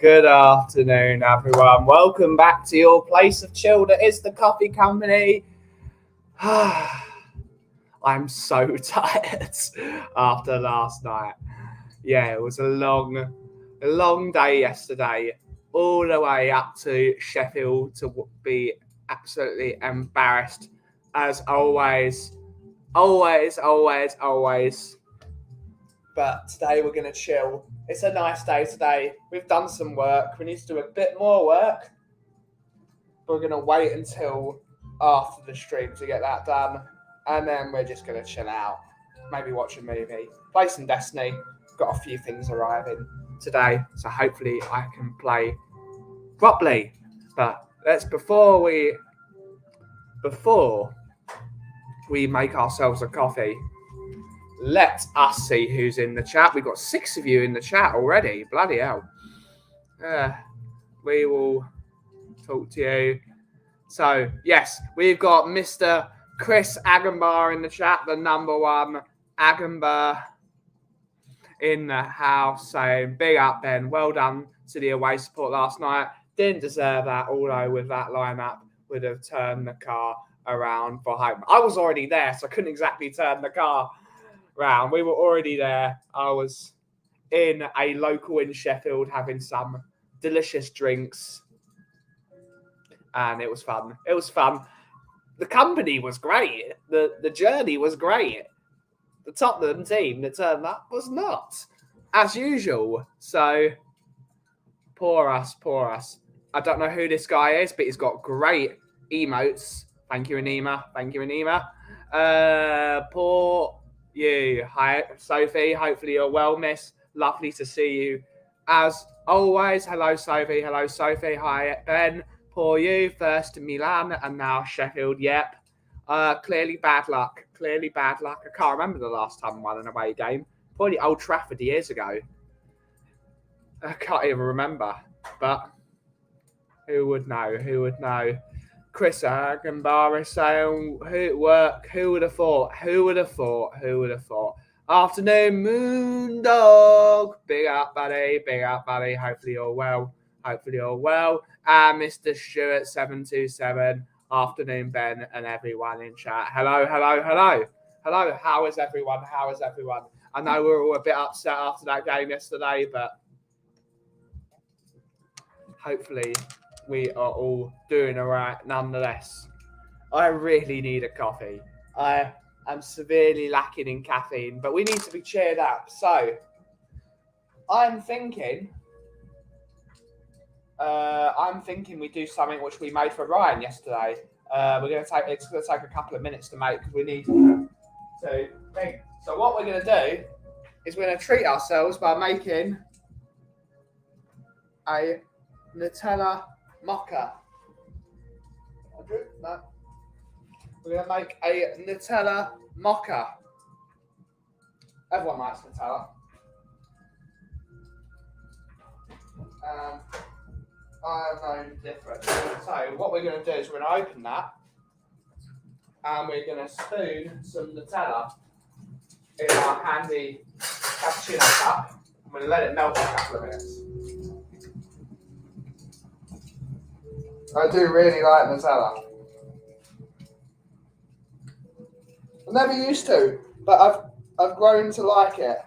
Good afternoon, everyone. Welcome back to your place of chill that is the coffee company. I'm so tired after last night. Yeah, it was a long day yesterday, all the way up to Sheffield to be absolutely embarrassed as always. But today we're going to chill. It's a nice day today. We've done some work. We need to do a bit more work. We're going to wait until after the stream to get that done. And then we're just going to chill out. Maybe watch a movie. Play some Destiny. Got a few things arriving today. So hopefully I can play properly. But before we make ourselves a coffee, let us see who's in the chat. We've got 6 of you in the chat already. Bloody hell. We will talk to you. So, yes, we've got Mr. Chris Agambar in the chat, the number one Agambar in the house, saying, big up, Ben. Well done to the away support last night. Didn't deserve that, although with that lineup would have turned the car around for home. I was already there, so I couldn't exactly turn the car round. We were already there. I was in a local in Sheffield having some delicious drinks, and it was fun. The company was great. The journey was great. The Tottenham team that turned up was not, as usual. So poor us. I don't know who this guy is, but he's got great emotes. Thank you, Anima. Poor you. Hi, Sophie. Hopefully you're well, miss. Lovely to see you as always. Hello, Sophie. Hi, Ben. Poor you. First to Milan and now Sheffield. Yep. Clearly bad luck. I can't remember the last time I won an away game. Probably Old Trafford years ago. I can't even remember. But who would know? Chris Agambar is saying, who would have thought? Afternoon, Moon Dog. Big up, buddy. Hopefully you're well. And Mr. Stewart 727. Afternoon, Ben, and everyone in chat. Hello. How is everyone? I know we're all a bit upset after that game yesterday, but hopefully we are all doing all right nonetheless. I really need a coffee. I am severely lacking in caffeine, but we need to be cheered up. So I'm thinking we do something which we made for Ryan yesterday. It's going to take a couple of minutes to make because we need to think. So what we're going to do is we're going to treat ourselves by making a Nutella mocha. No. We're going to make a Nutella mocha. Everyone likes Nutella. I'm no different. So what we're going to do is we're going to open that and we're going to spoon some Nutella in our handy cappuccino cup. I'm going to let it melt for a couple of minutes. I do really like Nutella. I never used to, but I've grown to like it.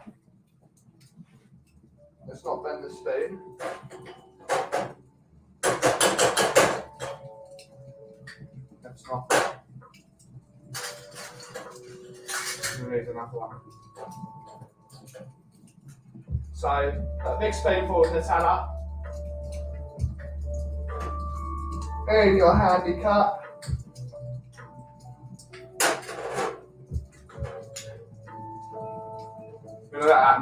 Let's not bend the spoon. Let's not. We need another one. So a big spoonful of Nutella in your handy cup. Look at that.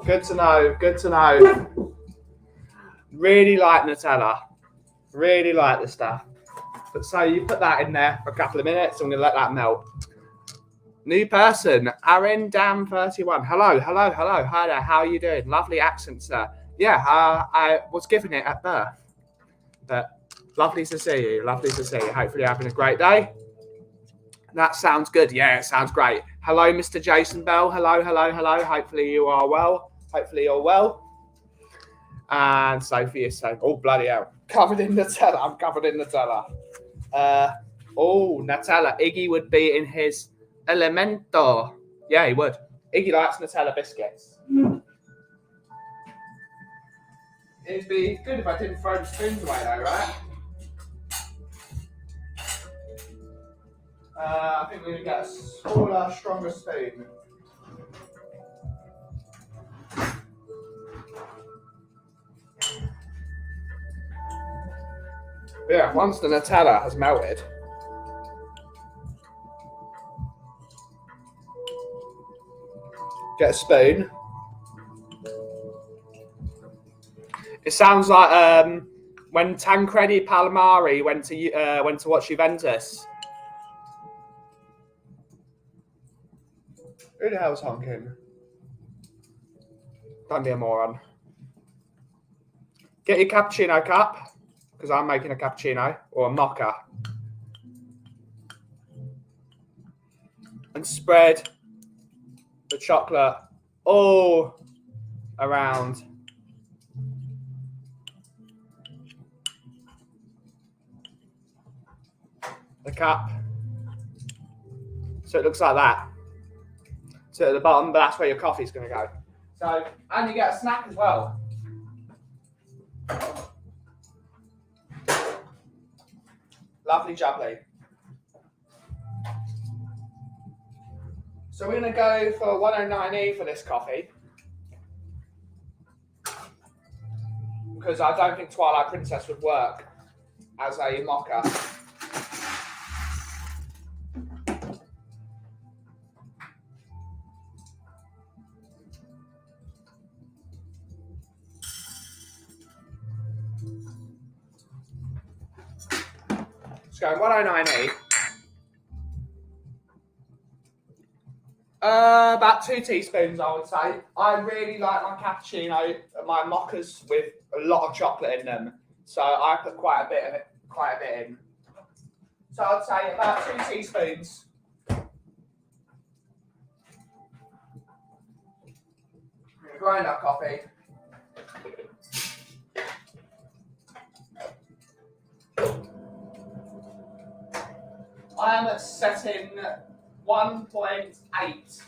Good to know. Really like Nutella. Really like the stuff. But so you put that in there for a couple of minutes. I'm going to let that melt. New person, Aaron Dam 31. Hello. Hi there. How are you doing? Lovely accent, sir. Yeah, I was given it at birth. But lovely to see you. Hopefully you're having a great day. That sounds good. Yeah, it sounds great. Hello, Mr. Jason Bell. Hello, hello, hello. Hopefully you are well. Hopefully you're well. And Sophie is saying, oh, bloody hell. Covered in Nutella. I'm covered in Nutella. Nutella. Iggy would be in his elemento. Yeah, he would. Iggy likes Nutella biscuits. It'd be good if I didn't throw the spoons away though, right? I think we're going to get a smaller, stronger spoon. Yeah, once the Nutella has melted, get a spoon. It sounds like when Tancredi Palmari went to watch Juventus. Who the hell's honking? Don't be a moron. Get your cappuccino cup, because I'm making a cappuccino, or a mocha. And spread the chocolate all around. The cup. So it looks like that. So at the bottom, but that's where your coffee's going to go. So, and you get a snack as well. Lovely jubbly. So we're going to go for 109E for this coffee. Because I don't think Twilight Princess would work as a mocha. Let's go 109E. About 2 teaspoons, I would say. I really like my cappuccino, my mochas with a lot of chocolate in them. So I put quite a bit in. So I'd say about 2 teaspoons. I'm going to grind up coffee. I am setting 1.8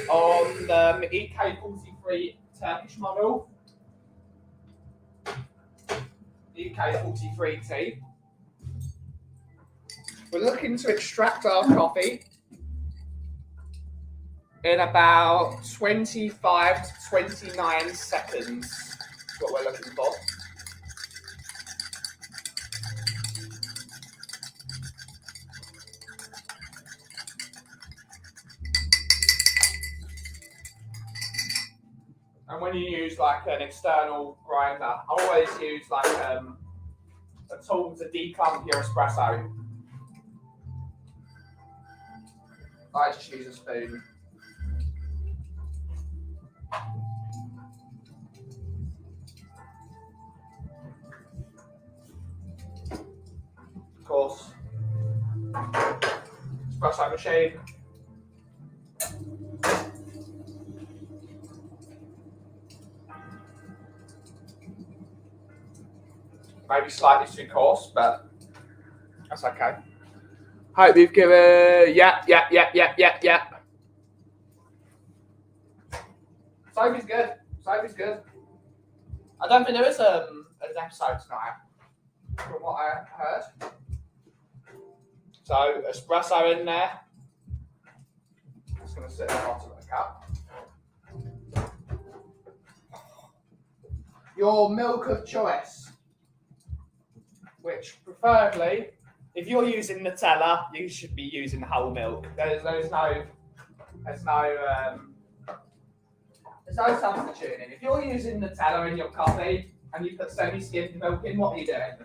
on the EK43 Turkish model. EK43T. We're looking to extract our coffee in about 25 to 29 seconds. That's what we're looking for. And when you use like an external grinder, I always use like a tool to declump your espresso. I just use a spoon. Of course, espresso machine. Maybe slightly too coarse, but that's okay. Hope you've given, yep. Sophie's good. I don't think there is an episode tonight, from what I heard. So espresso in there. Just going to sit at the bottom of the cup. Your milk of choice, which preferably, if you're using Nutella, you should be using whole milk. There's no substituting. If you're using Nutella in your coffee and you put semi-skimmed milk in, what are you doing?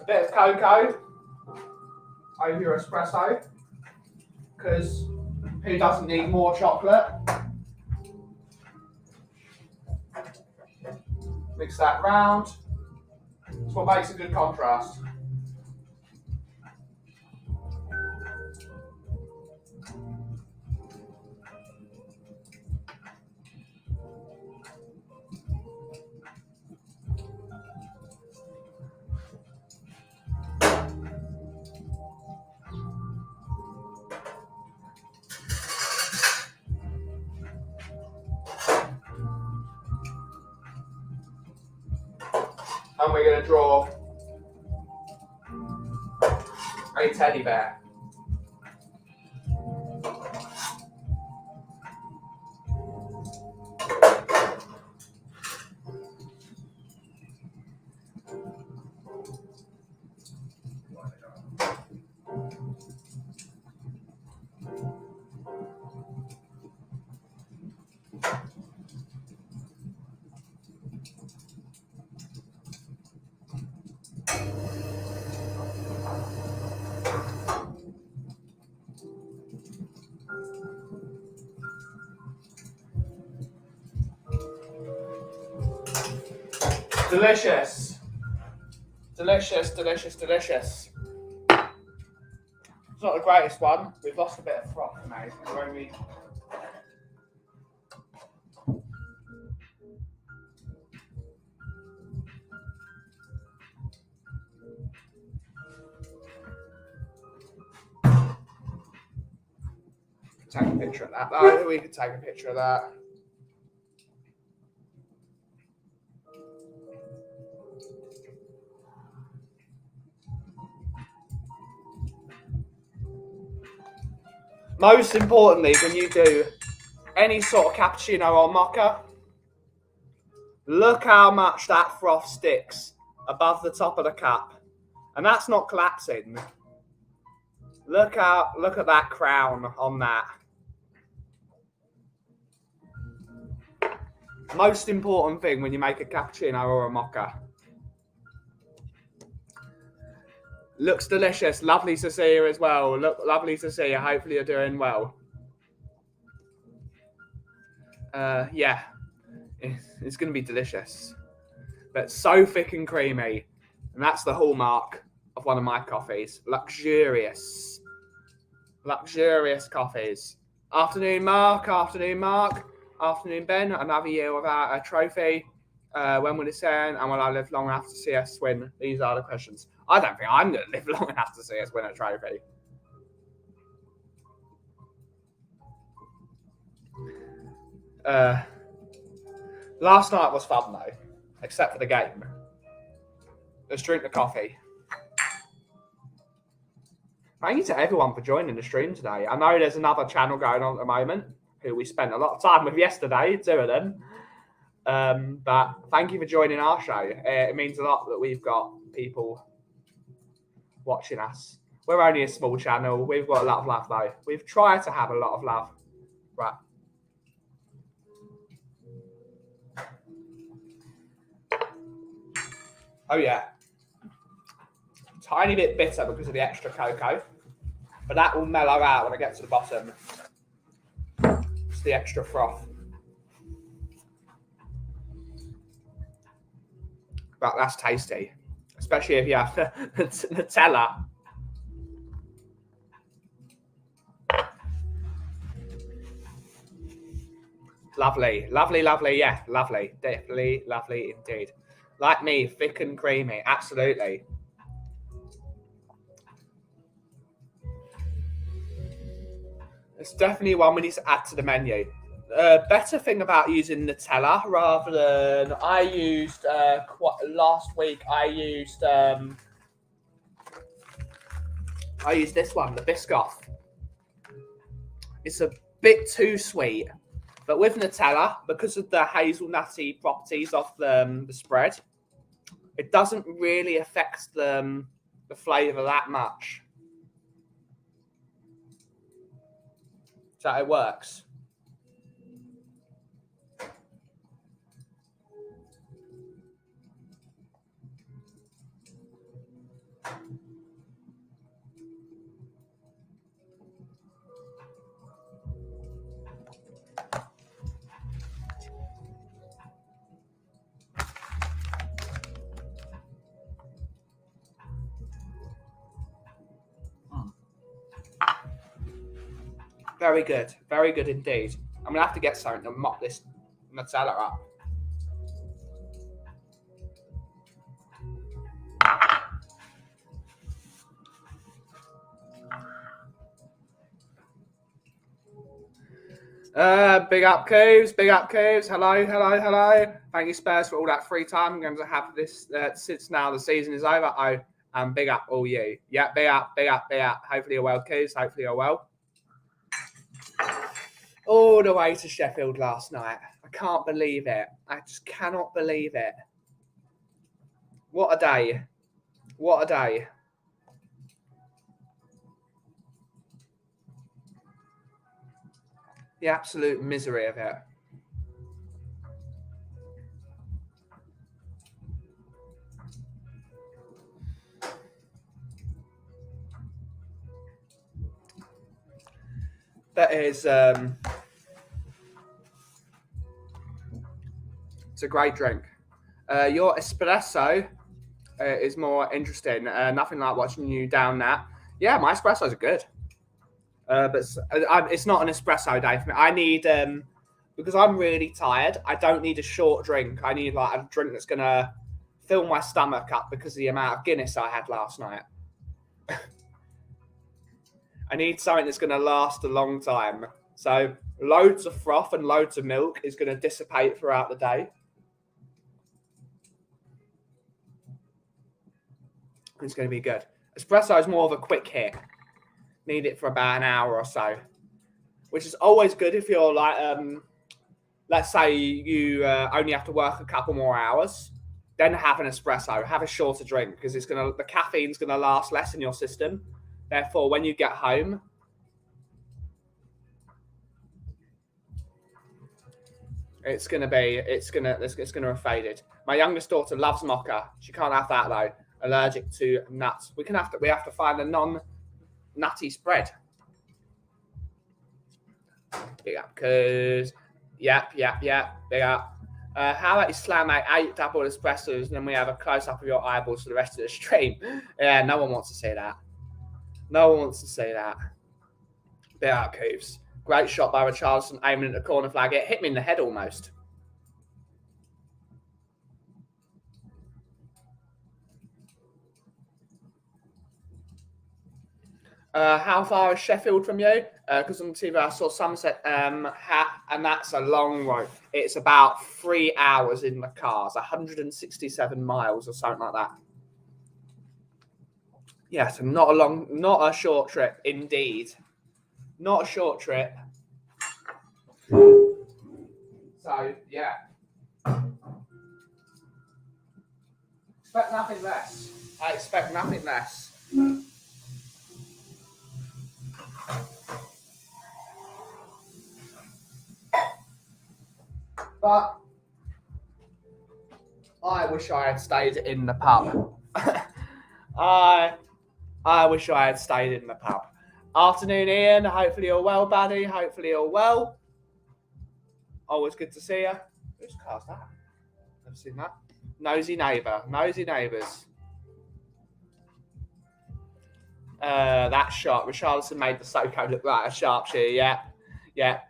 bit of cocoa over your espresso, because who doesn't need more chocolate? Mix that round. That's what makes a good contrast. And we're going to draw a teddy bear. Delicious. Delicious, delicious, delicious. It's not the greatest one. We've lost a bit of froth now. When we... Take a picture of that though. We could take a picture of that. Most importantly, when you do any sort of cappuccino or mocha, look how much that froth sticks above the top of the cup. And that's not collapsing. Look at that crown on that. Most important thing when you make a cappuccino or a mocha. Looks delicious. Lovely to see you as well. Look, lovely to see you. Hopefully you're doing well. Yeah, it's going to be delicious. But so thick and creamy. And that's the hallmark of one of my coffees. Luxurious. Luxurious coffees. Afternoon, Mark. Afternoon, Mark. Afternoon, Ben. Another year without a trophy. When will this end? And will I live long enough to see us win? These are the questions. I don't think I'm going to live long enough to see us win a trophy. Last night was fun though, except for the game. Let's drink the coffee. Thank you to everyone for joining the stream today. I know there's another channel going on at the moment who we spent a lot of time with yesterday, 2 of them. But thank you for joining our show. It means a lot that we've got people watching us. We're only a small channel. We've got a lot of love though. We've tried to have a lot of love. Right. Oh yeah. Tiny bit bitter because of the extra cocoa. But that will mellow out when I get to the bottom. It's the extra froth. But that's tasty. Especially if you have the Nutella. Lovely, lovely, lovely. Yeah, lovely. Definitely lovely indeed. Like me, thick and creamy. Absolutely. It's definitely one we need to add to the menu. Better thing about using Nutella rather than I used last week. I used this one, the Biscoff. It's a bit too sweet, but with Nutella, because of the hazelnutty properties of the spread, it doesn't really affect the flavour that much. So it works. Very good. Very good indeed. I'm going to have to get something to mop this Nutella up. Big up, Coves. Big up, Coves. Hello, hello, hello. Thank you, Spurs, for all that free time. I'm going to have this since now the season is over. Big up all you. Yeah, big up, big up, big up. Hopefully you're well, Coves. Hopefully you're well. All the way to Sheffield last night. I can't believe it. I just cannot believe it. What a day. What a day. The absolute misery of it. That is, it's a great drink. Your espresso is more interesting. Nothing like watching you down that. Yeah, my espressos are good. But it's not an espresso day for me. I need, because I'm really tired, I don't need a short drink. I need like a drink that's going to fill my stomach up because of the amount of Guinness I had last night. I need something that's going to last a long time. So loads of froth and loads of milk is going to dissipate throughout the day. It's going to be good. Espresso is more of a quick hit. Need it for about an hour or so, which is always good if you're like, let's say you only have to work a couple more hours. Then have an espresso, have a shorter drink because the caffeine's going to last less in your system. Therefore, when you get home, it's going to have faded. My youngest daughter loves mocha. She can't have that though. Allergic to nuts. We have to find a non-nutty spread. Big up, cause yep. Big up. How about you slam out 8 double espressos and then we have a close-up of your eyeballs for the rest of the stream? Yeah, no one wants to see that. No one wants to see that. Big up, Coops. Great shot by Richarlison aiming at the corner flag. It hit me in the head almost. How far is Sheffield from you? Because on TV I saw Somerset Hat, and that's a long road. It's about 3 hours in the cars, 167 miles or something like that. Yeah, so not a short trip, indeed. Not a short trip. So, yeah. Expect nothing less. I expect nothing less. But I wish I had stayed in the pub. I wish I had stayed in the pub. Afternoon, Ian. Hopefully you're well, buddy. Hopefully you're well. Always good to see you. Whose car's that? Never seen that. Nosy neighbour. Nosy neighbours. That shot. Richarlison made the Soko look like a sharpshooter. Yeah.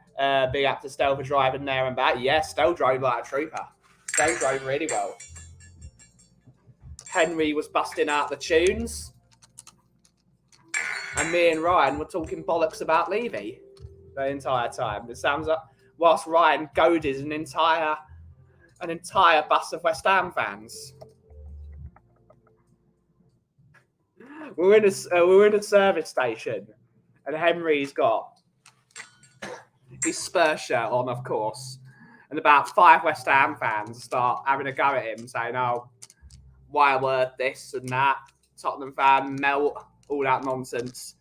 Big up to Stell for driving there and back. Yeah, Stell drove like a trooper. Stell drove really well. Henry was busting out the tunes. And me and Ryan were talking bollocks about Levy the entire time. It sounds like whilst Ryan goaded an entire bus of West Ham fans. We were in a service station, and Henry's got his Spurs shirt on, of course, and about 5 West Ham fans start having a go at him, saying, "Oh, why word this and that? Tottenham fan melt, all that nonsense."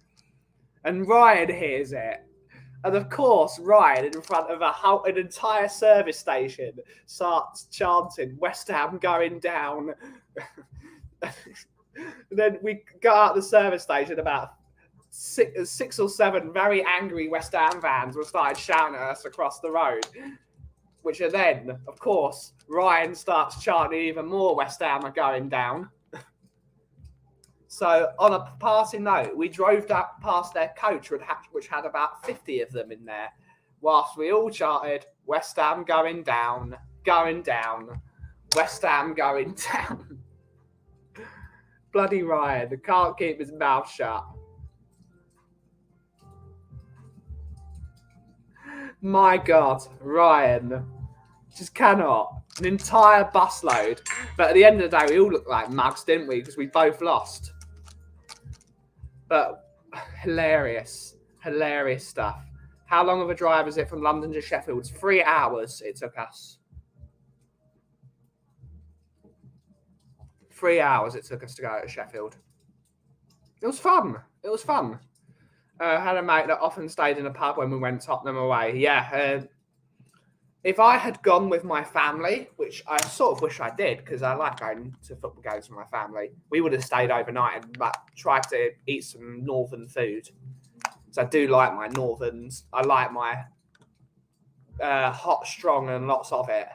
And Ryan hears it. And of course, Ryan, in front of an entire service station, starts chanting, "West Ham going down." Then we got out the service station, about six or 7 very angry West Ham fans were started shouting at us across the road. Which are then, of course, Ryan starts chanting even more West Ham are going down. So on a passing note, we drove past their coach, which had about 50 of them in there, whilst we all chanted, West Ham going down, West Ham going down. Bloody Ryan can't keep his mouth shut. My God, Ryan just cannot. An entire busload. But at the end of the day, we all looked like mugs, didn't we? Because we both lost. But hilarious stuff. How long of a drive is it from London to Sheffield? It's 3 hours it took us. 3 hours it took us to go to Sheffield. It was fun. Had a mate that often stayed in a pub when we went Tottenham away. Yeah. If I had gone with my family, which I sort of wish I did, because I like going to football games with my family, we would have stayed overnight and tried to eat some northern food. So I do like my northerns. I like my hot, strong, and lots of it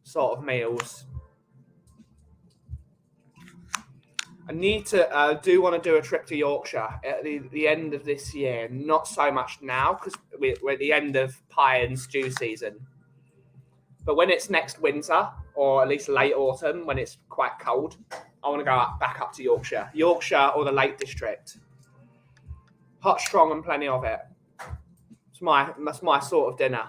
sort of meals. I need to do want to do a trip to Yorkshire at the end of this year. Not so much now because we're at the end of pie and stew season. But when it's next winter, or at least late autumn, when it's quite cold, I want to go back up to Yorkshire. Yorkshire or the Lake District. Hot, strong, and plenty of it. That's my sort of dinner.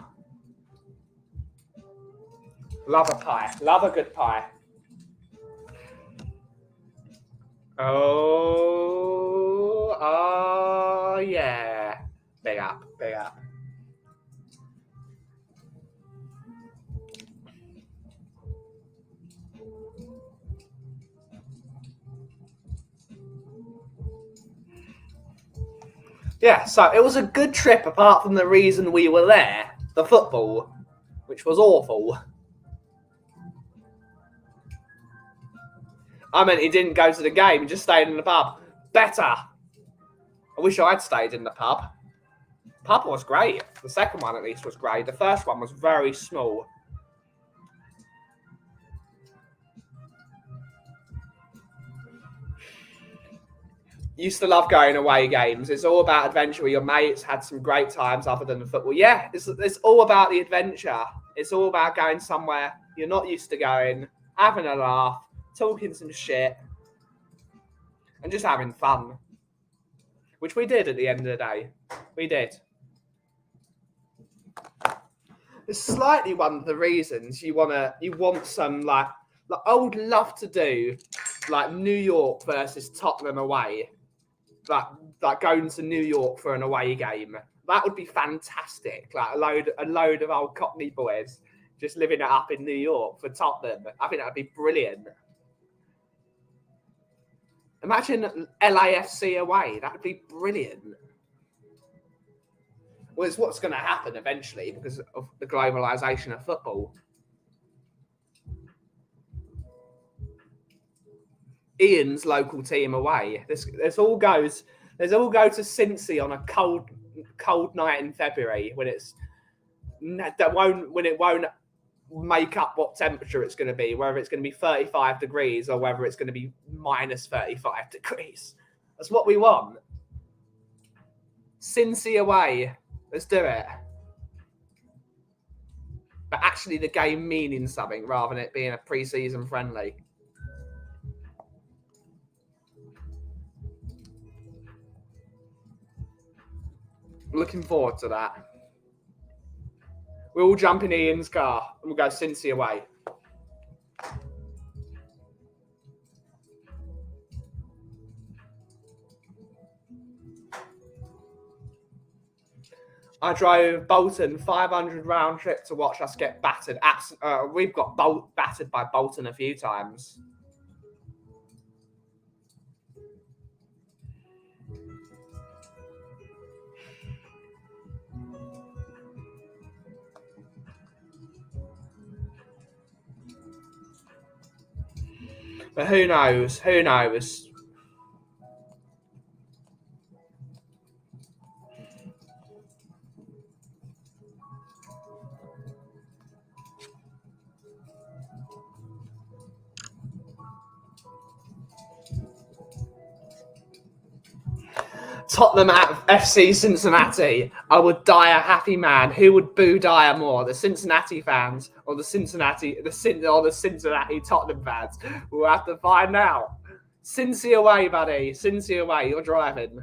Love a pie. Love a good pie. Oh, yeah. Big up. Yeah, so it was a good trip apart from the reason we were there, the football, which was awful. I meant he didn't go to the game, he just stayed in the pub. Better. I wish I'd stayed in the pub. Pub was great. The second one, at least, was great. The first one was very small. Used to love going away games. It's all about adventure with your mates. Had some great times other than the football. Yeah, it's all about the adventure. It's all about going somewhere you're not used to going, having a laugh, talking some shit, and just having fun. Which we did at the end of the day. We did. It's slightly one of the reasons you want some like I would love to do like New York versus Tottenham away. Like going to New York for an away game. That would be fantastic. Like a load of old Cockney boys just living it up in New York for Tottenham. I think that would be brilliant. Imagine LAFC away. That would be brilliant. Well, it's what's going to happen eventually because of the globalisation of football. Ian's local team away. This all go to Cincy on a cold night in February when it won't make up what temperature it's going to be, whether it's going to be 35 degrees or whether it's going to be minus 35 degrees. That's what we want. Cincy away. Let's do it. But actually the game meaning something rather than it being a pre-season friendly. Looking forward to that. We'll all jump in Ian's car and we'll go Cincy away. I drove Bolton 500 round trip to watch us get battered. We've got battered by Bolton a few times. But who knows? Who knows? Tottenham at FC Cincinnati. I would die a happy man. Who would boo Dyer more, the Cincinnati fans or the Cincinnati Tottenham fans? We'll have to find out. Cincy away, buddy. Cincy away. You're driving.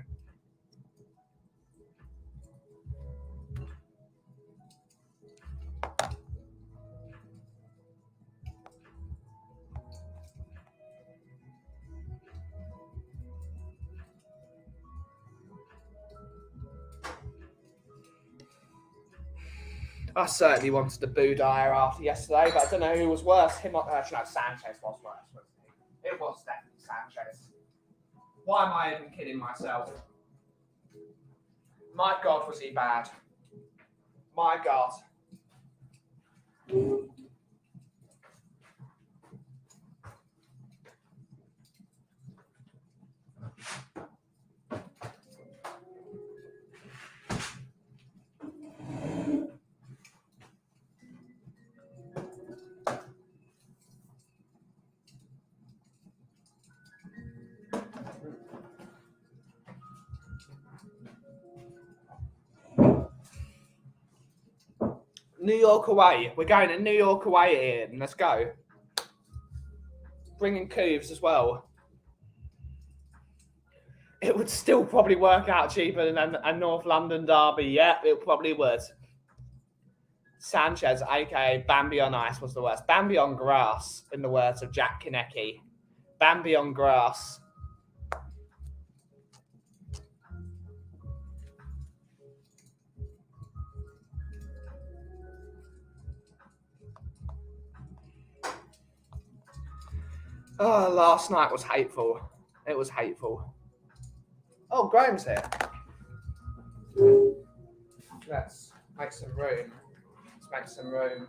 I certainly wanted to boo Dyer after yesterday, but I don't know who was worse. Him or Sanchez was worse, wasn't he? It was definitely Sanchez. Why am I even kidding myself? My God, was he bad? My God. New York away. We're going to New York away, Ian. Let's go. Bringing Couves as well. It would still probably work out cheaper than a North London derby. Yeah, it probably would. Sanchez, a.k.a. Bambi on ice, was the worst. Bambi on grass, in the words of Jack Konecki. Bambi on grass. Oh, last night was hateful. It was hateful. Oh, Graham's here. Let's make some room. Let's make some room.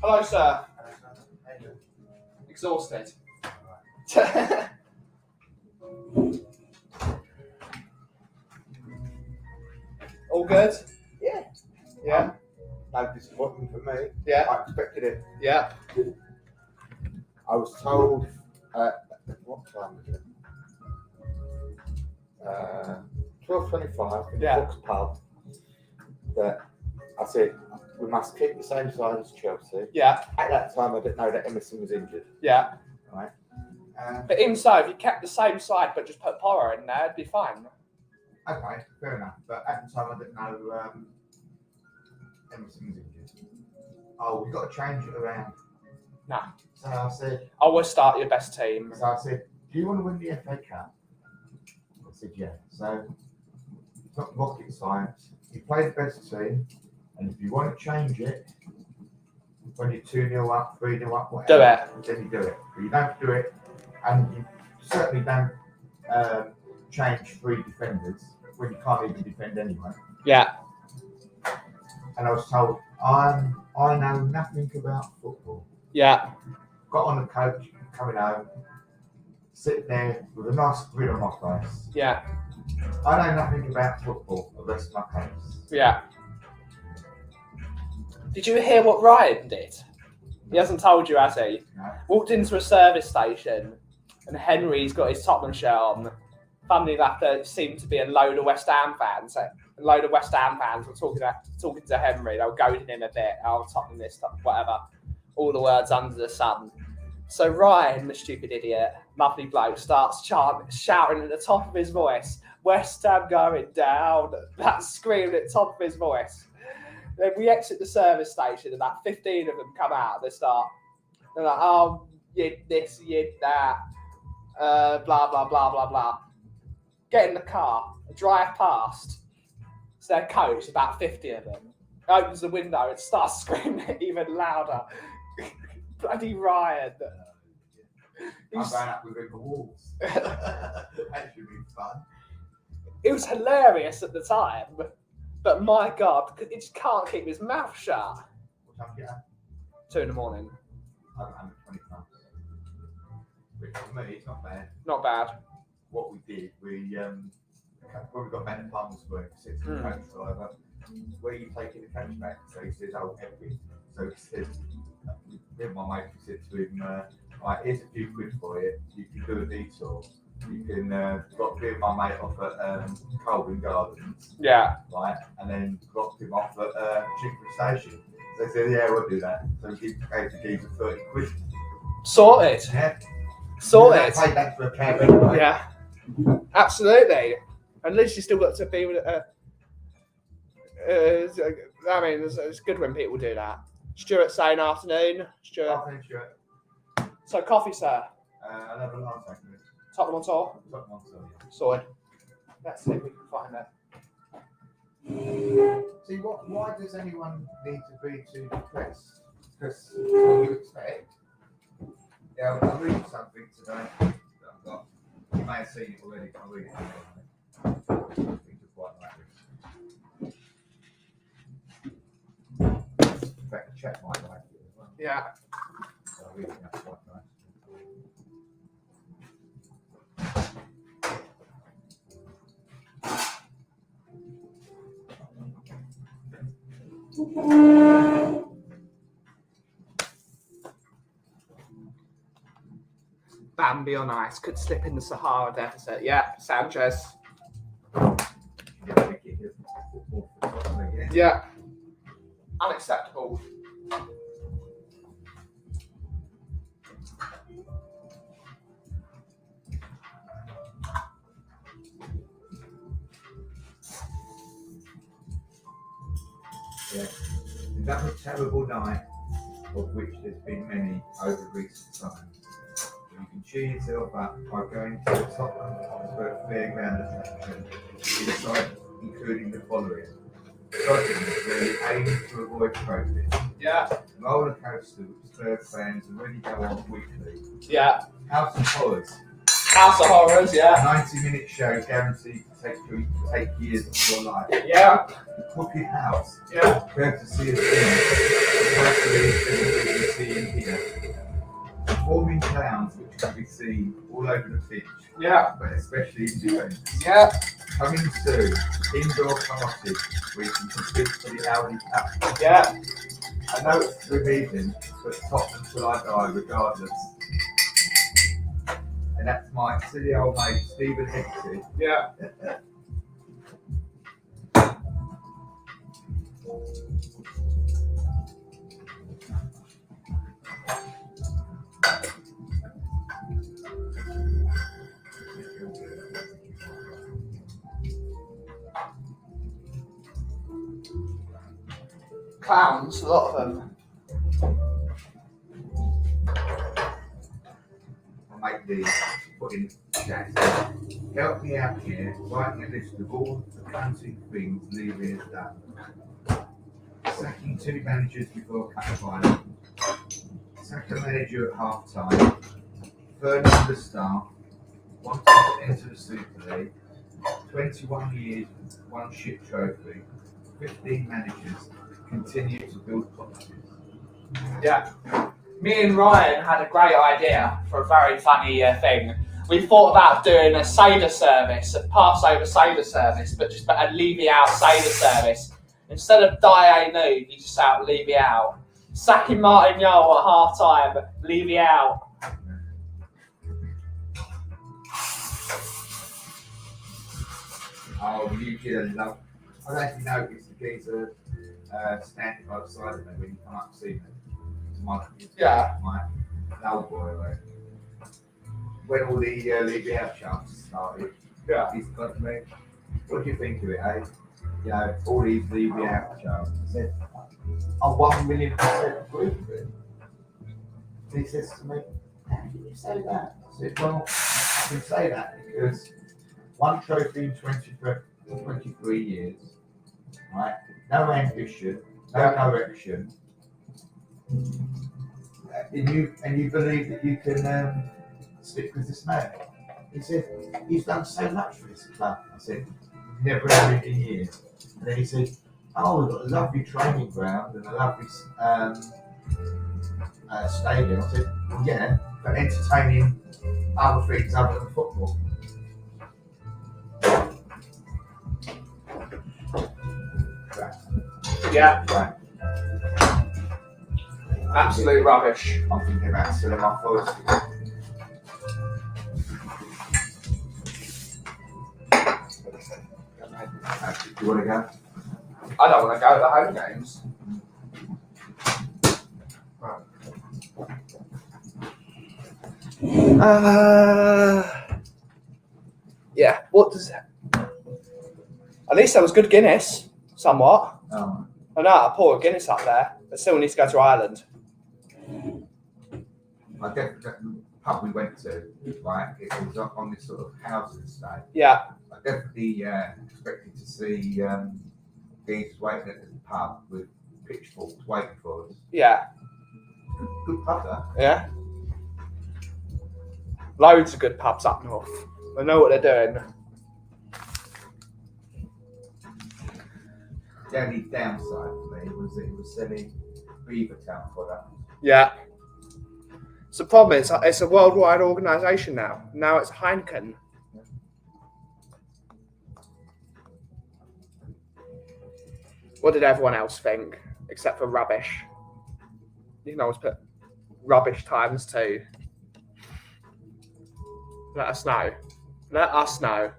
Hello, sir. Exhausted. All good? Yeah. Yeah. No disappointment for me. Yeah. I expected it. Yeah. I was told what time was it? 12:25 in the Fox pub that I said we must keep the same side as Chelsea. Yeah. At that time I didn't know that Emerson was injured. Yeah. Right. But even so, if you kept the same side but just put Porro in there, it'd be fine. Okay, fair enough. But at the time I didn't know Emerson was injured. Oh, we've got to change it around. No. So I said, Always start your best team. So I said, do you want to win the FA Cup? I said, yeah. So it's not rocket science. You play the best team, and if you want to change it, when you're 2-0 up, 3-0 up, whatever, then you do it. But you don't do it, and you certainly don't change 3 defenders when you can't even defend anyway. Yeah. And I was told, I know nothing about football. Yeah. Got on the coach, coming home, sitting there with a nice grin on my face. Yeah. I know nothing about football, the rest of my case. Yeah. Did you hear what Ryan did? He hasn't told you, has he? No. Walked into a service station and Henry's got his Tottenham shirt on. Funnily enough, there seemed to be a load of West Ham fans. A load of West Ham fans were talking to Henry. They were goading him a bit. Oh, Tottenham this, whatever. All the words under the sun. So Ryan, the stupid idiot, lovely bloke, starts shouting at the top of his voice, West Ham going down. That's screaming at the top of his voice. Then we exit the service station and about 15 of them come out. They're like, oh, you this, you that, blah, blah, blah, blah, blah. Get in the car, drive past. It's their coach, about 50 of them. Opens the window and starts screaming even louder. Bloody Ryan. I'm going up with the walls. That should be fun. It was hilarious at the time, but my God, he just can't keep his mouth shut. What time do you get? 2 in the morning. I'm 25. Which for me, it's not bad. Not bad. What we did, when we got back to Palmersburg, said to the coach driver, where are you taking the coach back? So he says, oh, every. So he said, me and my mate said to him, Right, here's a few quid for you. You can do a detour. You can drop me and my mate off at Colvin Gardens, Yeah. right, and then drop him off at Chickford Station. So they said, yeah, we'll do that. So we gave the geezer 30 quid. Sorted. Yeah. Sorted. I paid that for a cab anyway. Yeah. Absolutely. At least you still got to be with I mean, it's good when people do that. Stuart saying afternoon. Stuart. Afternoon, Stuart. So coffee, sir. I'll have a last second. Tottenham on tour. Tottenham, Sorted. Let's see if we can find it. see, why does anyone need to be too depressed? Because what you expect. Yeah, I'm reading something today that I've got. You may have seen it already. I'll read it anyway. I think it's quite like this. In fact, the chat might like it as well. Yeah. So I'll read it, that's quite nice. Bambi on ice could slip in the Sahara Desert. Yeah, Sanchez. Yeah. Unacceptable. Yeah. Another terrible night, of which there's been many over recent times. You can cheer yourself up by going to the Tottenham Hotspur Fairground attraction inside, including the following. Tottenham, where you aim to avoid trophies. Yeah. Roller coaster, which Spurs fans already go on weekly. Yeah. House of Horrors. House of Horrors, yeah. 90-minute show guaranteed to take years of your life. Yeah. The Crooked House. Yeah. Where to see a film. See in here. Performing clowns, which can be seen all over the pitch. Yeah. But especially in defence. Yeah. Coming soon, indoor party where you can compete for the Audi Cup. Yeah. I know it's good evening, but Tottenham till I die regardless. And that's my silly old mate, Stephen Hexie. Yeah. Clowns, a lot of them. I'll make these, put in chat. Help me out here, writing a list of all the fancy things Levy has done. Sacking 2 managers before cup final. Sack a manager at half time. Furling the staff. Wanting to enter the Super League. 21 years, 1 shit trophy. 15 managers. Continue to build cottages. Yeah. Me and Ryan had a great idea for a very funny thing. We thought about doing a Seder service, a Passover Seder service, but just a Levy out Seder service. Instead of Die Nude, you just out Levy out. Sacking Martin Yole at half time, Levy out. Oh, you did love. I don't know if you noticed the geezer standing by the side of me when you come up to see me. My old boy, right? When all the Levy out chants started, he's got me. What do you think of it, eh? You know, all these Levy out chants. I said, I'm 1,000,000% agree with it. And he says to me, how can you say that? I said, well, I can say that because 1 trophy in 23 years, right? No ambition, no direction. And you believe that you can stick with this man. He said, he's done so much for this club. I said, never had it in years. And then he said, oh, we've got a lovely training ground and a lovely stadium. I said, well, yeah, but entertaining other things other than football. Right. Yeah. Right. Absolute rubbish. I'm thinking about selling my forest. Do you want to go? I don't want to go to the home games. Yeah. What does that? At least there was good Guinness, somewhat. Oh. I know I pour a Guinness up there, but still need to go to Ireland. I guess the pub we went to, right, it was up on this sort of housing estate. Yeah. I definitely expected to see geezers waiting at the pub with pitchforks waiting for us. Yeah. Good pub, that. Yeah. Loads of good pubs up north. They know what they're doing. The only downside for me was that it was selling Beavertown products. Yeah. So the problem is, it's a worldwide organisation now. Now it's Heineken. What did everyone else think? Except for rubbish. You can always put rubbish times 2. Let us know. Let us know.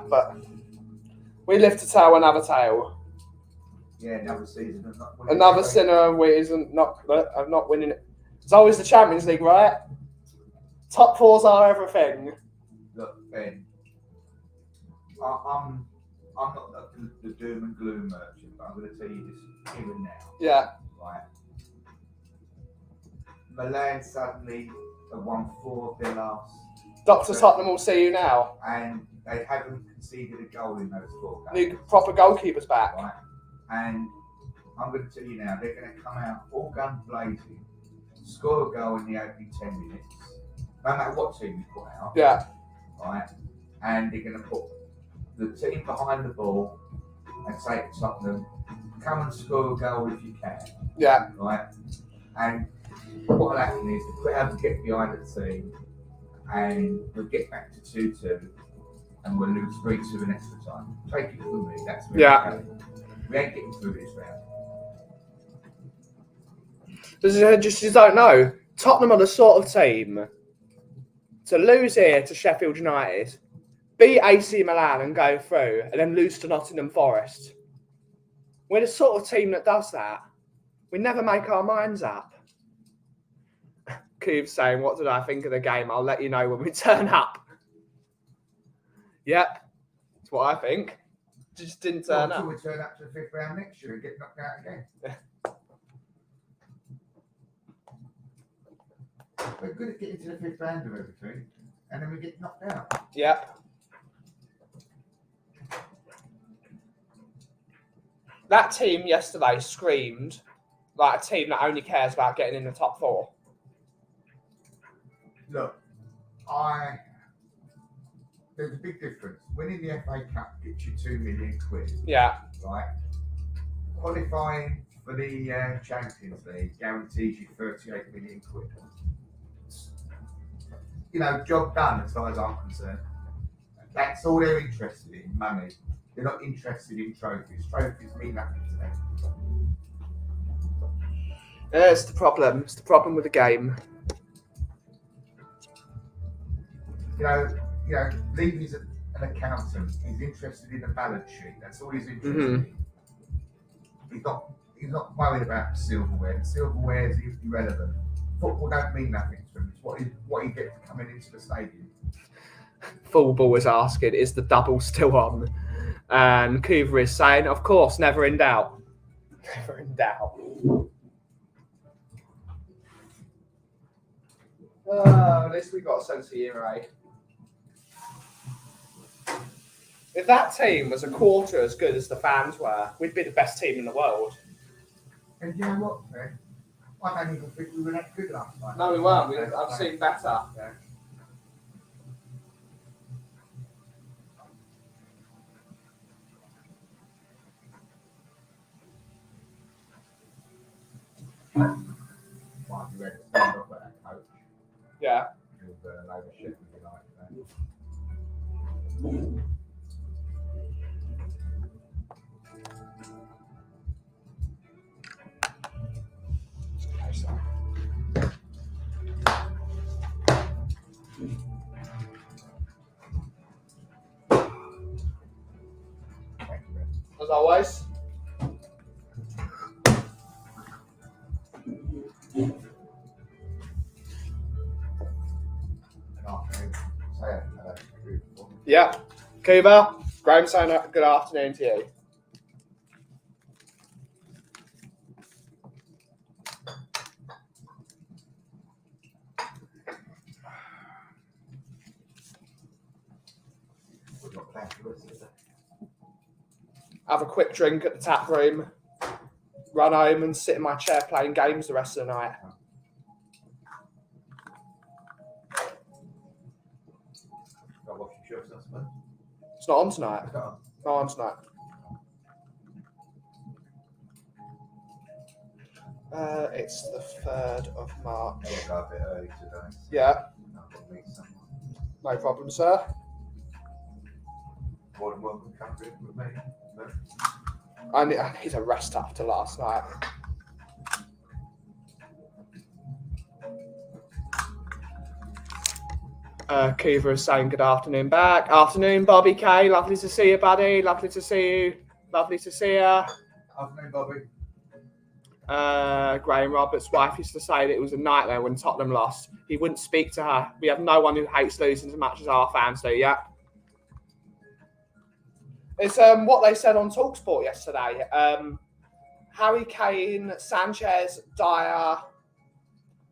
But we live to tell another tale. Yeah, another season of not winning. Another sinner isn't not winning it. It's always the Champions League, right? Top 4s are everything. Look, Ben, I'm not the doom and gloom merchant, but I'm going to tell you this here and now. Yeah. Right. Milan suddenly have won 4 of their last. Dr. Tottenham will see you now. And they haven't conceded a goal in those 4 games. New proper goalkeepers back. Right. And I'm going to tell you now, they're going to come out all guns blazing, score a goal in the opening 10 minutes, no matter what team you put out. Yeah. Right. And they're going to put the team behind the ball and say to Tottenham, come and score a goal if you can. Yeah. Right. And what will happen is the crowd will get behind the team and we'll get back to 2-2 and we'll lose 3-2 in extra time. Take it from me, that's where we're going. We ain't getting through this round. You don't know. Tottenham are the sort of team to lose here to Sheffield United, beat AC Milan and go through, and then lose to Nottingham Forest. We're the sort of team that does that. We never make our minds up. Coop's saying, what did I think of the game? I'll let you know when we turn up. Yep, that's what I think. Just didn't turn up. Until we turn up to the 5th round next year and get knocked out again. We're good at getting to the 5th round of everything, and then we get knocked out. Yep. That team yesterday screamed like a team that only cares about getting in the top 4. Look, there's a big difference. Winning the FA Cup gets you 2 million quid. Yeah. Right? Qualifying for the Champions League guarantees you 38 million quid. You know, job done as far as I'm concerned. That's all they're interested in, money. They're not interested in trophies. Trophies mean nothing to them. Yeah, it's the problem. It's the problem with the game. You know, Levy's an accountant. He's interested in the balance sheet. That's all he's interested in. He's not worried about the silverware. The silverware is irrelevant. Football don't mean nothing to him. It's what he gets coming into the stadium. Football is asking, is the double still on? And Coover is saying, of course, never in doubt. Never in doubt. At least we got a sense of year, eh? If that team was a quarter as good as the fans were, we'd be the best team in the world. And you know what, man? I don't even think we were that good last night. No, we weren't. I've seen better. Yeah. Might be ready to stand up at that coach. Yeah. With over Sheffield United. As always. Yeah. Cuba, Graham saying good afternoon to you. Have a quick drink at the tap room, run home and sit in my chair playing games the rest of the night. It's not on tonight. Not on tonight. It's the 3rd of March. I got a bit early today. Yeah. I've got to meet someone. No problem, sir. More than welcome to come drink with me. I need a rest after last night. Kiva is saying good afternoon back. Afternoon, Bobby K. Lovely to see you, buddy. Lovely to see you. Lovely to see you. Afternoon, Bobby. Graham Roberts' wife used to say that it was a nightmare when Tottenham lost. He wouldn't speak to her. We have no one who hates losing as much as our fans do, yeah? It's what they said on TalkSport yesterday. Harry Kane, Sanchez, Dyer,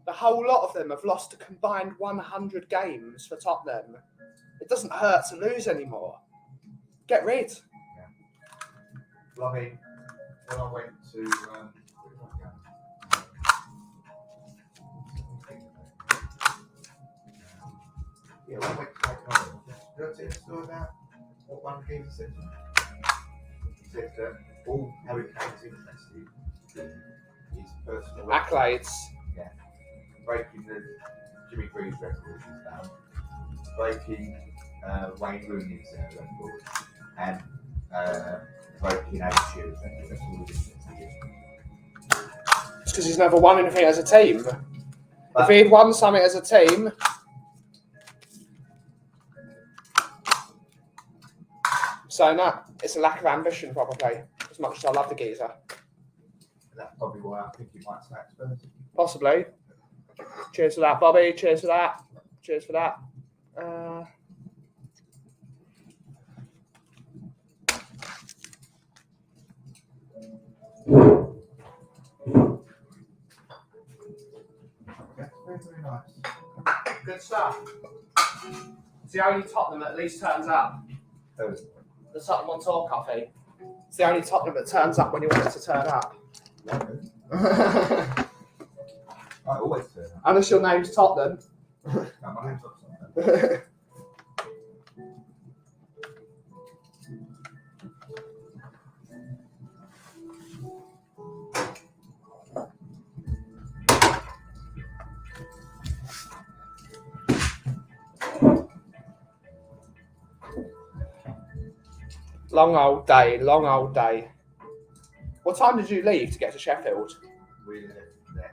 the whole lot of them have lost a combined 100 games for Tottenham. It doesn't hurt to lose anymore. Get rid. Yeah. Well, I mean, when I went to... yeah, when I went to McDonald's, did I tell you a story about what one game said to me? He said that all Harry Kane's interested in his personal accolades. Yeah. Breaking the Jimmy Greaves record he's done, breaking Wayne Rooney's record, and breaking Adam Shearer's record. That's all he's interested in. It's because he's never won anything as a team. But if he had won something as a team... So no, it's a lack of ambition probably, as much as I love the geezer. that's probably why I think he might sack Spurs. Possibly. Cheers for that, Bobby. Cheers for that. Cheers for that. That's very, very nice. Good stuff. It's the only Tottenham that at least turns up. Oh. The TottenhamOnTour coffee. It's the only Tottenham that turns up when you want it to turn up. I always turn up. Unless your name's Tottenham. No, my name's not Tottenham. Long old day, long old day. What time did you leave to get to Sheffield? We left at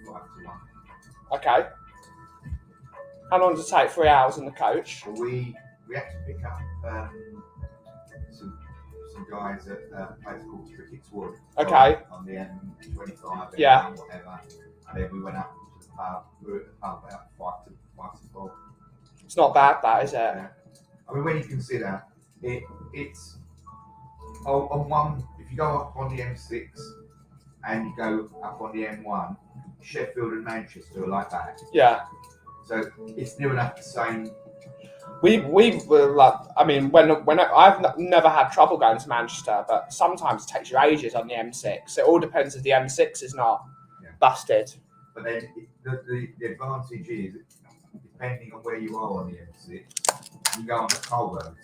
5 to 1. Okay. How long did it take? 3 hours in the coach? We had to pick up some guys at a place called Trickett's Wood. Okay. On the M25. Yeah. And whatever. And then we went up to the pub. We were at the pub about 5 to 4. It's not bad, that, is it? Yeah. I mean, when you consider it's on one, if you go up on the M6 and you go up on the M1, Sheffield and Manchester are like that. Yeah. So it's near enough the same. We were like, I mean, when I've never had trouble going to Manchester, but sometimes it takes you ages on the M6. It all depends if the M6 is not busted. But then the advantage is, depending on where you are on the M6, you go on the toll road.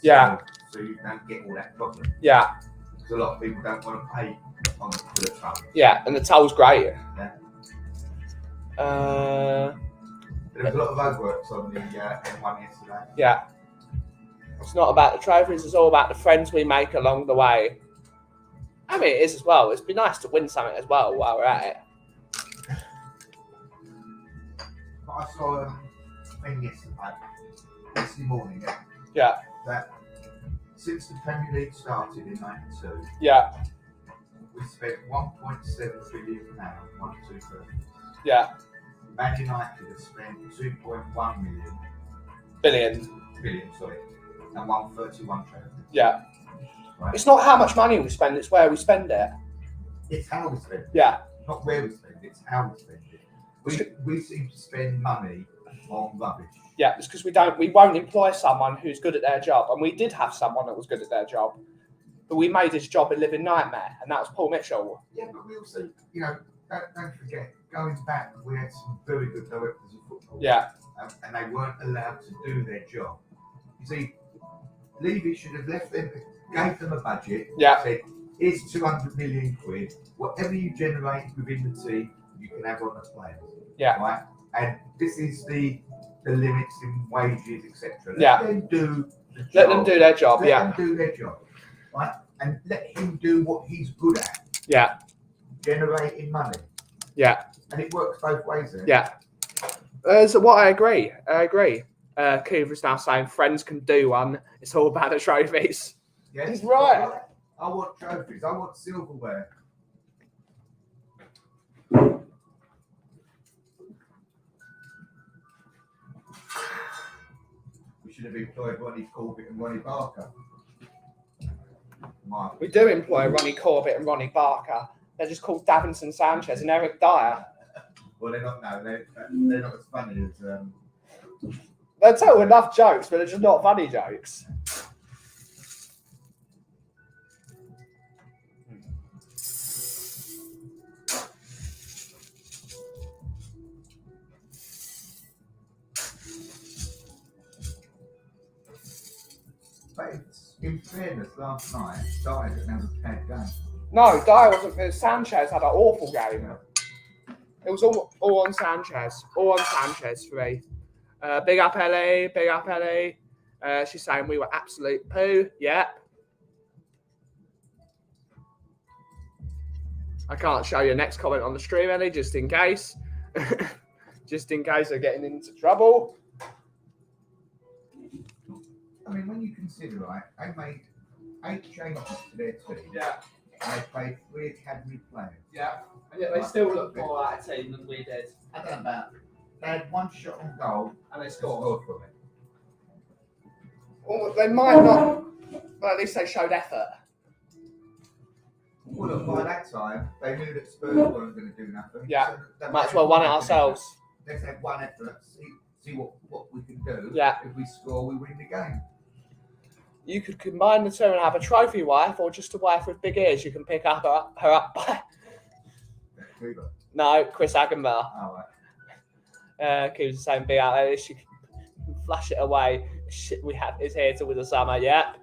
So you don't get all that problem. Yeah. Because a lot of people don't want to pay for the toll. Yeah, and the toll's great. Yeah. There was a lot of roadworks on the M1 yesterday. Yeah. It's not about the trophies, it's all about the friends we make along the way. I mean, it is as well. It'd be nice to win something as well while we're at it. But I saw a thing yesterday morning, Yeah. that since the Premier League started in '92, Yeah. we spent £1.7 billion, 1, 2, 3. Yeah. Man United has spent 2.1 Billion. billion, and won 31 trophies. Yeah. Right? It's not how much money we spend, it's where we spend it. It's how we spend it. Yeah. Not where we spend it, it's how we spend it. We seem to spend money on rubbish. Yeah, it's because we won't employ someone who's good at their job. And we did have someone that was good at their job. But we made his job a living nightmare, and that was Paul Mitchell. Yeah, but we also, don't forget, going back, we had some very good directors of football. Yeah. And they weren't allowed to do their job. You see, Levy should have left them, gave them a budget, said, here's 200 million quid, whatever you generate within the team, you can have on the players. Yeah. Right? And this is the limits in wages, etc. Yeah. Let them do the job. Let them do their job, Let them do their job. Right? And let him do what he's good at. Yeah. Generating money. Yeah. And it works both ways there. Yeah. So what I agree. Coover's now saying friends can do one. It's all about the trophies. Yes, he's right. I want trophies. I want silverware. We should have employed Ronnie Corbett and Ronnie Barker. We do employ Ronnie Corbett and Ronnie Barker. They're just called Davinson Sanchez and Eric Dyer. Well, they're not now. They're not as funny as. They tell enough jokes, but they're just not funny jokes. But in fairness, last night, Dyer didn't have a bad game. No, Dyer wasn't. Sanchez had an awful game. It was all on Sanchez. All on Sanchez for me. Big up Ellie. Big up Ellie. She's saying we were absolute poo. Yep. I can't show you next comment on the stream, Ellie, just in case. Just in case they're getting into trouble. I mean, when you consider, right, they made 8 changes to their team. Yeah. And they played 3 academy players. Yeah. And yet they still look more like a team than we did. I don't know about. They had 1 shot on goal And they scored. from it. Or they might not, but at least they showed effort. Well, look, by that time, they knew that Spurs weren't going to do nothing. Yeah. So Might as well won it ourselves. Let's have one effort, see what we can do. Yeah. If we score, we win the game. You could combine the two and have a trophy wife or just a wife with big ears. You can pick her up by... Cooper. No, Chris Agenbar. Oh, right. Who's the same big out there. She can flash it away. Shit, we have is here till the summer. Yeah.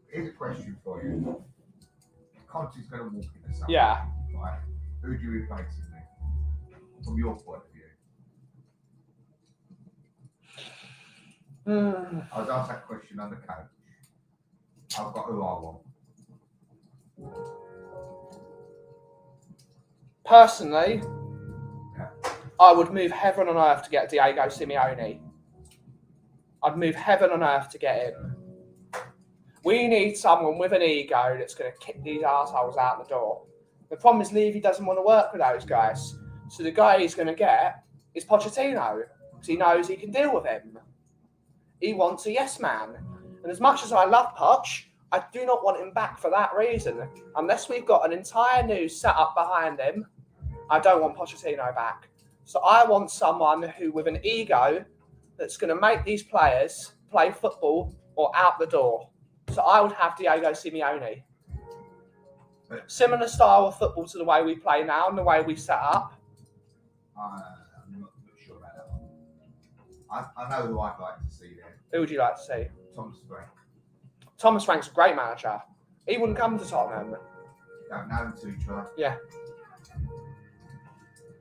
Here's a question for you. Conte's going to walk in the summer. Yeah. Right. Who do you replace him with? From your point of view. I was asked that question on the coach. I've got who I want. Personally, Yeah. I would move heaven and earth to get Diego Simeone. I'd move heaven and earth to get him. We need someone with an ego that's going to kick these assholes out the door. The problem is Levy doesn't want to work with those guys. So the guy he's going to get is Pochettino because he knows he can deal with him. He wants a yes man. And as much as I love Poch, I do not want him back for that reason. Unless we've got an entire new setup behind him, I don't want Pochettino back. So I want someone who, with an ego, that's going to make these players play football or out the door. So I would have Diego Simeone. Similar style of football to the way we play now and the way we set up. I'm not sure about that one. I know who I'd like to see there. Who would you like to see? Thomas Frank. Thomas Frank's a great manager. He wouldn't come to Tottenham. Don't know until you try. Yeah.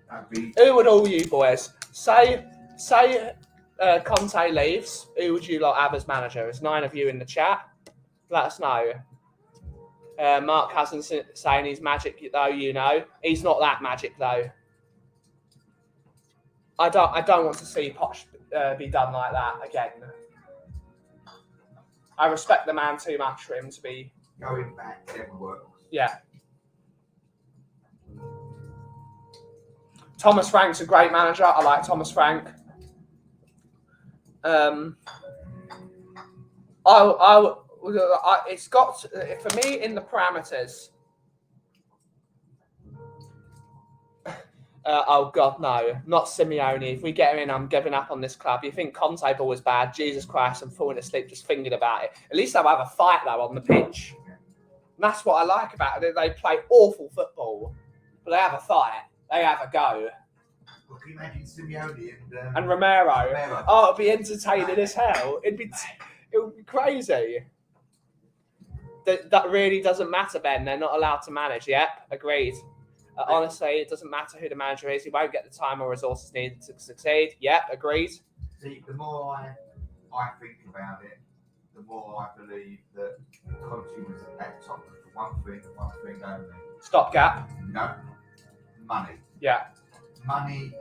That'd be Who would all you boys say Conte leaves? Who would you lot have as manager? There's 9 of you in the chat. Let us know. Mark hasn't saying he's magic though. You know he's not that magic though. I don't want to see Poch be done like that again. I respect the man too much for him to be going back. Never works. Yeah. Thomas Frank's a great manager. I like Thomas Frank. It's got for me in the parameters. Oh God, no, not Simeone. If we get him in, I'm giving up on this club. You think Conte ball was bad? Jesus Christ, I'm falling asleep just thinking about it. At least they'll have a fight though on the pitch. And that's what I like about it. They play awful football, but they have a fight. They have a go. Well, can you imagine Simeone and Romero? Oh, it'd be entertaining as hell. It would be crazy. That really doesn't matter, Ben. They're not allowed to manage. Yep, agreed. Honestly, it doesn't matter who the manager is. He won't get the time or resources needed to succeed. Yep, agreed. See, the more I think about it, the more I believe that Conte was at Tottenham for one thing only. Stopgap. No, money. Yeah. Money.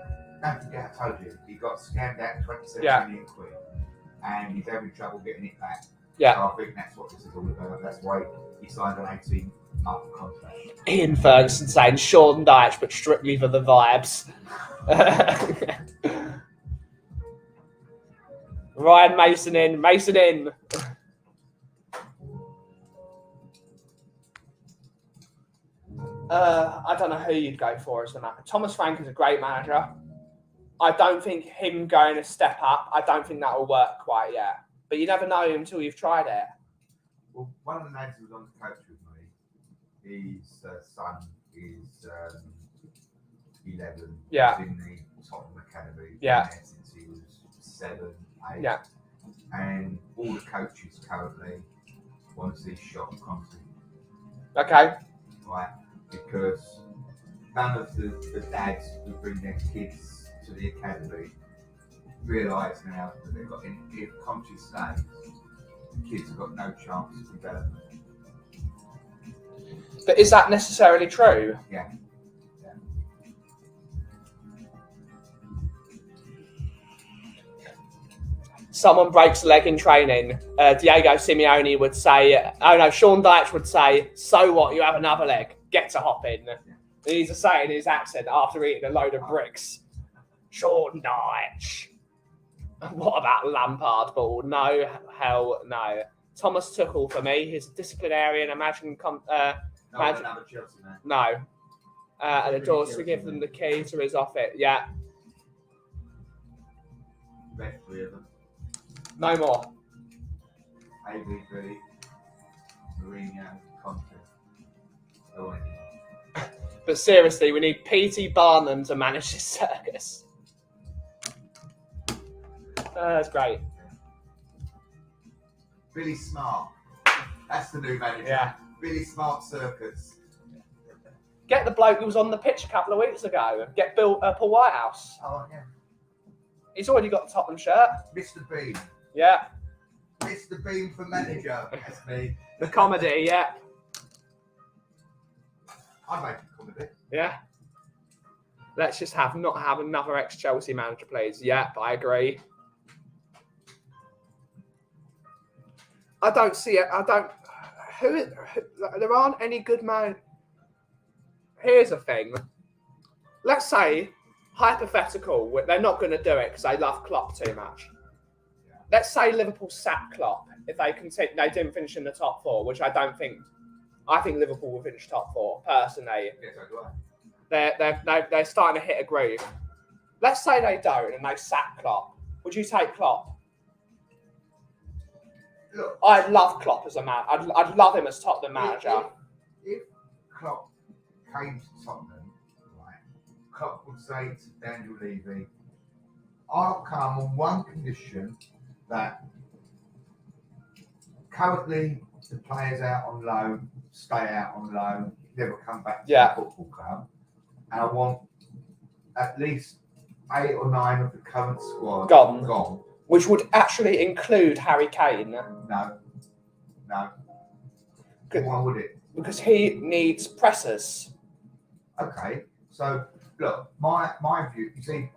Don't forget, I told you, he got scammed out 27 million quid, and he's having trouble getting it back. Yeah. So I think that's what this is all about. That's why he signed an 18-month contract. Ian Ferguson saying Sean Dyche, but strictly for the vibes. Ryan Mason in. Mason in. I don't know who you'd go for as the manager. Thomas Frank is a great manager. I don't think him going a step up, I don't think that will work quite yet. But you never know until you've tried it. Well, one of the lads who was on the coach with me, his son is 11. Yeah. He's in the Tottenham Academy. Yeah. Since he was 7, 8. Yeah. And all the coaches currently want to see shot Conte. Okay. Right. Because none of the dads who bring their kids to the academy realise now that they've got, if Conte stays, the kids have got no chance of development. But is that necessarily true? Yeah. Someone breaks a leg in training. Diego Simeone would say, Sean Dyche would say, so what, you have another leg, get to hop in. Yeah. He's a say in his accent after eating a load of bricks. Sean Dyche. What about Lampard ball? No, hell no. Thomas Tuchel for me. He's a disciplinarian. Imagine. Chelsea, man. No. And the doors to give them the key to his office. Yeah. Best 3 of them. No more. ABB, Mourinho, Conte. Go on. But seriously, we need P.T. Barnum to manage this circus. That's great. Billy Smart. That's the new manager. Yeah. Billy Smart Circus. Get the bloke who was on the pitch a couple of weeks ago. Get Paul Whitehouse. Oh, yeah. He's already got the Tottenham shirt. Mr. Bean. Yeah. Mr. Bean for manager. That's me. The comedy, yeah. I make a comedy. Yeah. Let's just not have another ex-Chelsea manager, please. Yep, I agree. I don't see it. There aren't any good man. Here's the thing. Let's say, hypothetical, they're not going to do it because they love Klopp too much. Let's say Liverpool sack Klopp if they didn't finish in the top 4, which I don't think. I think Liverpool will finish top 4 personally. Yes, I do. They're starting to hit a groove. Let's say they don't and they sack Klopp. Would you take Klopp? Look, I love Klopp as a man. I'd love him as Tottenham manager. If Klopp came to Tottenham, right, Klopp would say to Daniel Levy, "I'll come on one condition, that currently the players out on loan stay out on loan, never come back to Yeah. the football club. And I want at least 8 or 9 of the current squad Gone. Which would actually include Harry Kane. No. Good. Why would it? Because he needs pressers. Okay, so look, my view, you see,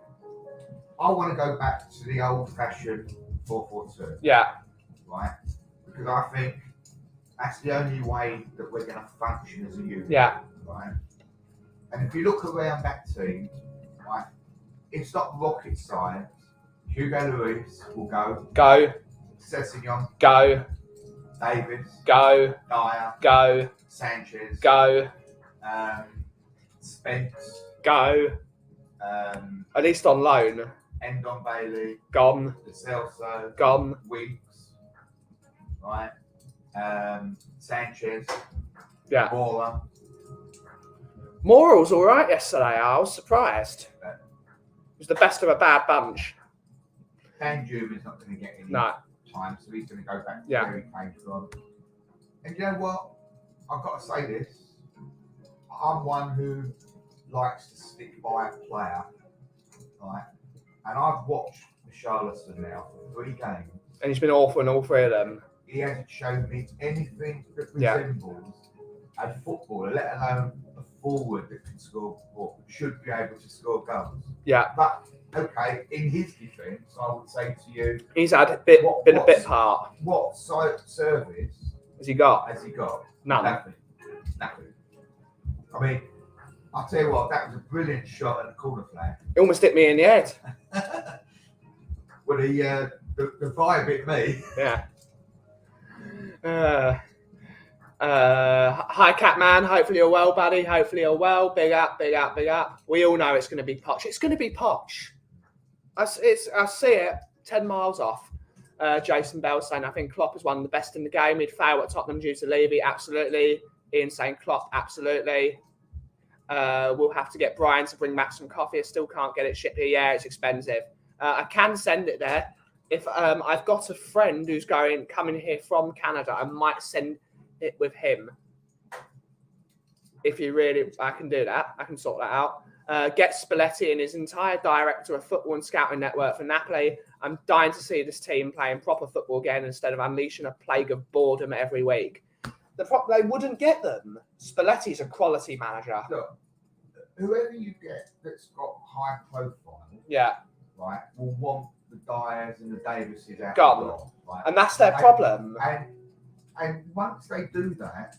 I want to go back to the old-fashioned 4-4-2. Yeah. Right? Because I think that's the only way that we're going to function as a unit. Yeah. Right? And if you look around that team, right, it's not rocket science. Hugo Lloris will go. Go. Sessegnon. Go. Davis. Go. Dyer. Go. Sanchez. Go. Spence. Go. At least on loan. Endon Bailey. Gone. De Celso. Gone. Weeks. Right. Sanchez. Yeah. Mora. Mora was all right yesterday. I was surprised. It was the best of a bad bunch. Danjuma is not going to get any time, so he's going to go back to where he came from. And you know what? I've got to say this. I'm one who likes to stick by a player, right? And I've watched Richarlison now for 3 games. And he's been awful in all 3 of them. He hasn't shown me anything that resembles a footballer, let alone a forward that can score or should be able to score goals. Yeah. But okay, in his defence, I would say to you, he's had a bit part. What service has he got? None. Nothing. I mean, I'll tell you what, that was a brilliant shot at the corner flag. It almost hit me in the head. Well, the vibe hit me. Yeah. Hi, Catman. Hopefully you're well, buddy. Hopefully you're well. Big up. We all know it's going to be Poch. It's going to be Poch. I see it 10 miles off. Jason Bell saying, I think Klopp is one of the best in the game. He'd fail at Tottenham due to Levy. Absolutely. Ian saying Klopp. Absolutely. We'll have to get Brian to bring back some coffee. I still can't get it shipped here. Yeah, it's expensive. I can send it there. If I've got a friend who's coming here from Canada, I might send it with him. If you really, I can do that. I can sort that out. Get Spalletti and his entire director of football and scouting network for Napoli. I'm dying to see this team playing proper football again instead of unleashing a plague of boredom every week. They wouldn't get them. Spalletti's a quality manager. Look, whoever you get that's got high profile, right, will want the Dyers and the Davises out. Gone. Right? And that's their problem. And once they do that,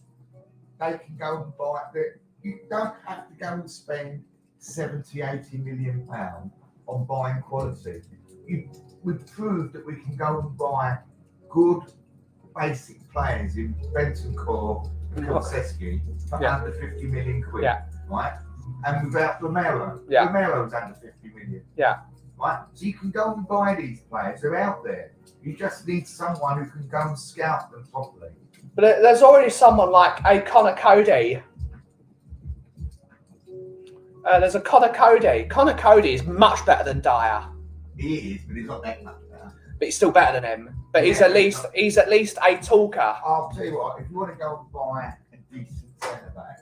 they can go and buy it. You don't have to go and spend 70, 80 million pounds on buying quality. We've proved that we can go and buy good basic players in Bentancur and Kulusevski for under 50 million quid. Right? And without Romero. Romero's under 50 million. Right? So you can go and buy these players. They're out there. You just need someone who can go and scout them properly. But there's already someone like a Connor Cody. There's a Connor Cody. Connor Cody is much better than Dyer. He is, but he's not that much better. But he's still better than him. But he's at least a talker. I'll tell you what, if you want to go and buy a decent centre back,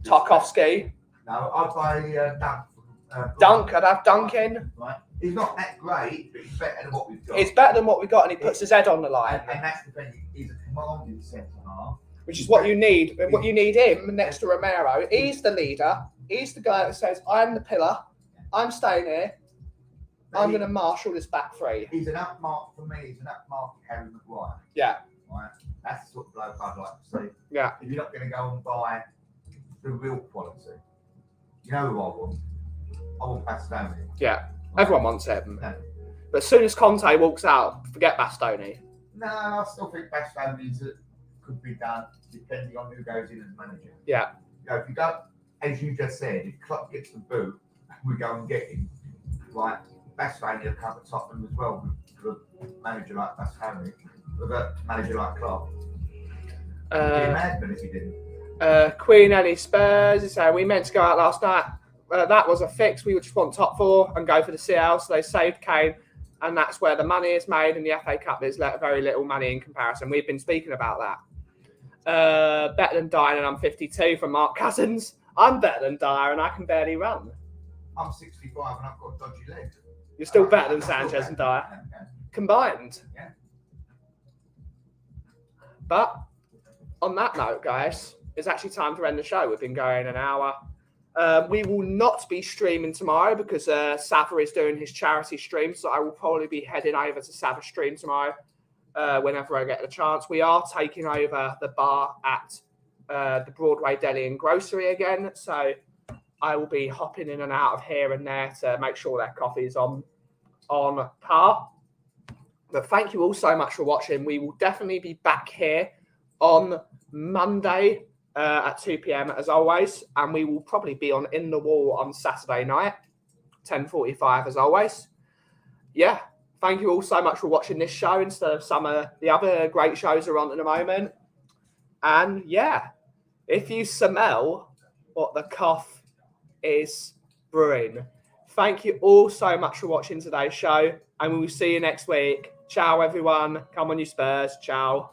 Tarkovsky. No, I'd buy Dunk. I'd have Duncan. Right. He's not that great, but he's better than what we've got. He's better than what we've got, and he puts his head on the line. And that's the thing. He's a commanding centre half. Which is what you need. What you need him next to Romero. He's the leader. He's the guy that says, I'm the pillar. I'm staying here. I'm going to marshal this back three. He's an upmark for me. He's an upmark Harry Maguire. Yeah. Right. That's the sort of bloke I'd like to see. Yeah. If you're not going to go and buy the real quality, you know who I want? I want Bastoni. Yeah. Right. Everyone wants him. No. But as soon as Conte walks out, forget Bastoni. No, I still think Bastoni could be done depending on who goes in as manager. Yeah. You know, if you don't, as you just said, if Klopp gets the boot, we go and get him. Right. Bastoni will come to Tottenham as well with a manager like Bastoni, with a manager like Klopp. He'd be a madman if he didn't. Queen Ellie Spurs. We meant to go out last night. That was a fix. We would just want top 4 and go for the CL. So they saved Kane. and that's where the money is made. And the FA Cup, there's very little money in comparison. We've been speaking about that. Better than Dyer, and I'm 52 from Mark Cousins. I'm better than Dyer, and I can barely run. I'm 65 and I've got a dodgy leg. You're still better than Sanchez and Dyer combined. Yeah. But on that note, guys, it's actually time to end the show. We've been going an hour. We will not be streaming tomorrow because Sava is doing his charity stream, so I will probably be heading over to Sava's stream tomorrow whenever I get the chance. We are taking over the bar at the Broadway Deli and Grocery again, so I will be hopping in and out of here and there to make sure that coffee is on par. But thank you all so much for watching. We will definitely be back here on Monday at 2 p.m. as always, and we will probably be on In the Wall on Saturday night, 10:45 as always. Yeah, thank you all so much for watching this show instead of some of the other great shows are on at the moment. And yeah, if you smell what the Kauffie is brewing, thank you all so much for watching today's show, and we will see you next week. Ciao, everyone. Come on, you Spurs. Ciao.